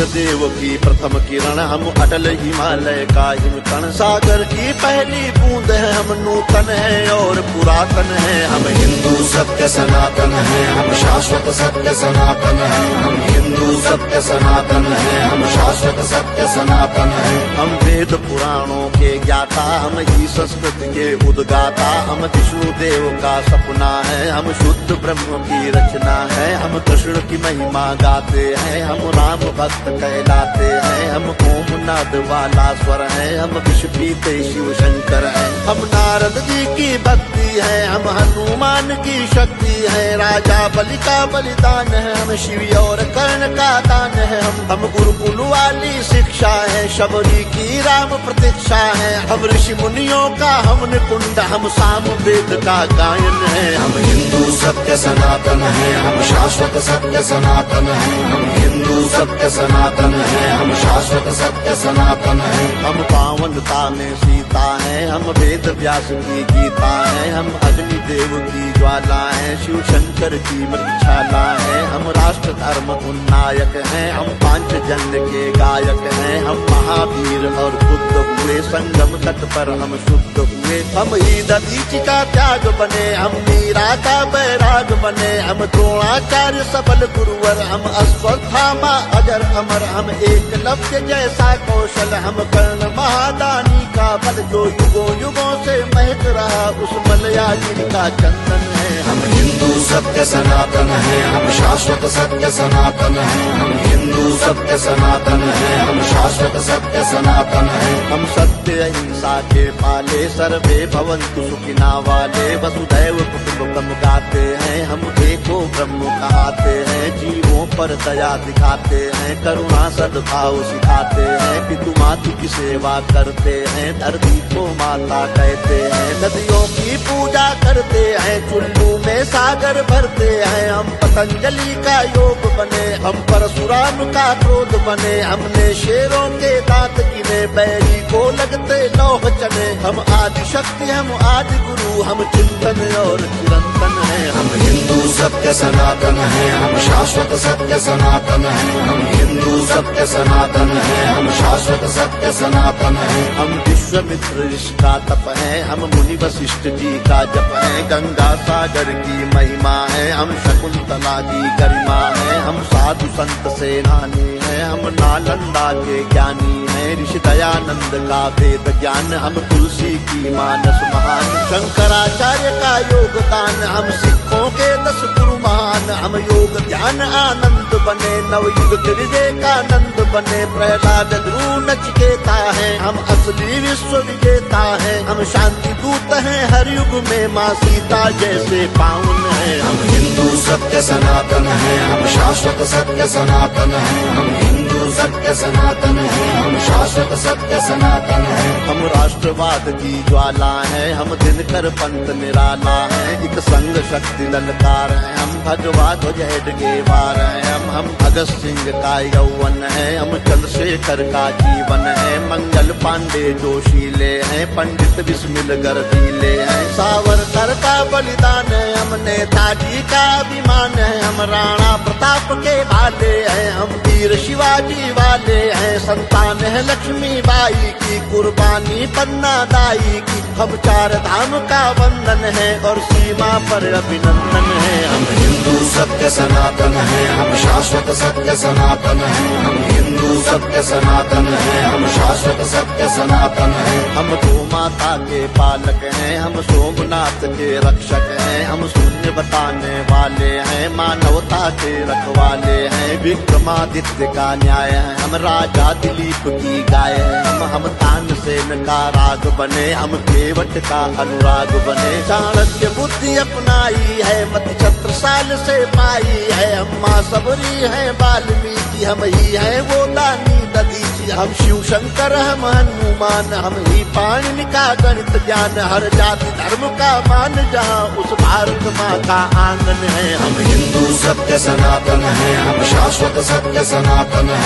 देव की प्रथम किरण, हम अटल हिमालय का हिमकण। सागर की पहली बूंद है, हम नूतन है और पुरातन है। हम हिंदू सत्य सनातन है, हम शाश्वत सत्य सनातन है। हम हिंदू सत्य सनातन है, हम शाश्वत सत्य सनातन है। हम वेद पुराणों के ज्ञाता, हम ही संस्कृत के उद्गाता। हम विष्णु देव का सपना है, हम शुद्ध ब्रह्म की रचना है। हम कृष्ण की महिमा गाते हैं, हम राम भक्त कहलाते हैं। हम ओम नाद वाला स्वर है, हम विष पीते शिव शंकर है। हम नारद जी की भक्ति है, हम हनुमान की शक्ति है। राजा बलि का बलिदान है, हम शिव और कर्ण का दान है। हम गुरुकुल वाली शिक्षा है, शबरी की राम प्रतीक्षा है। हम ऋषि मुनियों का हम निकुंड, हम साम वेद का गायन है। हम हिंदू सत्य सनातन है, हम शाश्वत सत्य सनातन है। हम हिंदू सत्य सनातन है, हम शाश्वत सत्य सनातन है। हम पावनता में सीता है, हम वेद व्यास की गीता है। हम अग्नि देव की ज्वाला है, शिव शंकर की मृक्षाला है। हम राष्ट्र धर्म उन्नायक हैं, हम पांचजन्य के गायक हैं। हम महावीर और बुद्ध हुए, संगम तट पर हम शुद्ध हुए। हम ही दधीचि का त्याग बने, हम मीरा का बैराग बने। हम द्रोणाचार्य सबल गुरुवर, हम अश्वत्थामा अजर अमर। हम एकलव्य जैसा कौशल, हम कर्ण महादानी का बल। जो युगों युगों से महक रहा, उस मलयाजी का चंदन है। हम हिंदू सत्य सनातन है, हम शाश्वत सत्य सनातन है। हम हिंदू सत्य सनातन है, हम शाश्वत सत्य सनातन है। हम सत्य अहिंसा के पाले, सर्वे भवन्तु सुखिना वाले। वसुधैव कुटुम्बकम् गाते हैं, हम एको ब्रह्म कहाते हैं। जीवों पर दया दिखाते हैं, करुणा सद्भाव सिखाते हैं। पितु मातु की सेवा करते हैं, धरती को माता कहते हैं। नदियों की पूजा करते हैं, चुल्लू में सागर भरते हैं। हम पतंजलि का योग बने, हम परशुराम का क्रोध बने। हमने शेरों के दांत गिने, बैरी को लगते लौह चने। हम आदि शक्ति, हम आदि गुरु, हम चिंतन और चिरंतन है। हम हिंदू सत्य सनातन है, हम शाश्वत सत्य सनातन है। हम हिंदू सत्य सनातन है, हम शाश्वत सत्य सनातन है। हम विश्वामित्र ऋषि का तप है, हम मुनि वशिष्ठ जी का जप है। गंगा सागर की महिमा है, हम शकुंतला की गरिमा है। हम साधु संत सेनानी है, हम नालंदा के ज्ञानी है। ऋषि दयानंद का वेद ज्ञान, हम तुलसी की मानस महान। शंकराचार्य का योगदान, हम सिखों के 10 गुरु महान। हम योग ध्यान आनंद बने, नवयुग विवेकानंद बने। प्रहलाद ध्रुव नचिकेता है, हम असली विश्व विजेता है। हम शांति दूत हैं हर युग में, माँ सीता जैसे पावन है। हम हिंदू सत्य सनातन है, हम शाश्वत सत्य सनातन है। हम हिंदू सत्य सनातन है, हम शाश्वत सत्य सनातन है। हम राष्ट्रवाद की ज्वाला है, हम दिनकर पंथ निराला है। एक संग शक्ति ललकार है, हम भगवा ध्वज हेडगेवार है। हम भगत सिंह का यौवन है, हम चंद्रशेखर का जीवन है। मंगल पांडे जोशीले हैं, पंडित बिस्मिल गर्दीले हैं। सावरकर का बलिदान है, हम नेताजी का अभिमान है। हम राणा प्रताप के भाले हैं, हम वीर शिवाजी वाले हैं। संतान है लक्ष्मी बाई की, कुर्बानी पन्ना दाई की। हम 4 धाम का वंदन है, और सीमा पर अभिनंदन है। हम हिंदू सत्य सनातन है, हम शाश्वत सत्य सनातन है। हम हिंदू सत्य सनातन है, हम शाश्वत सत्य सनातन है। हम गौ माता के पालक हैं, हम सोमनाथ के रक्षक हैं। हम शून्य बताने वाले हैं, मानवता के रखवाले हैं। विक्रमादित्य का न्याय है, हम राजा दिलीप की गाय है। हम तानसेन का राग बने, हम केवट का अनुराग बने। चाणक्य बुद्धि अपनाई है, मति छत्रसाल से पाई है। हम माँ सबरी है वाल्मीकि, हम ही है वो दानी दधीचि। हम शिव शंकर, हम हनुमान, हम ही पाणिनि का गणित ज्ञान। हर जाति धर्म का मान, जहाँ उस भारत माँ का आंगन है। हम हिंदू सत्य सनातन है, हम शाश्वत सत्य सनातन है।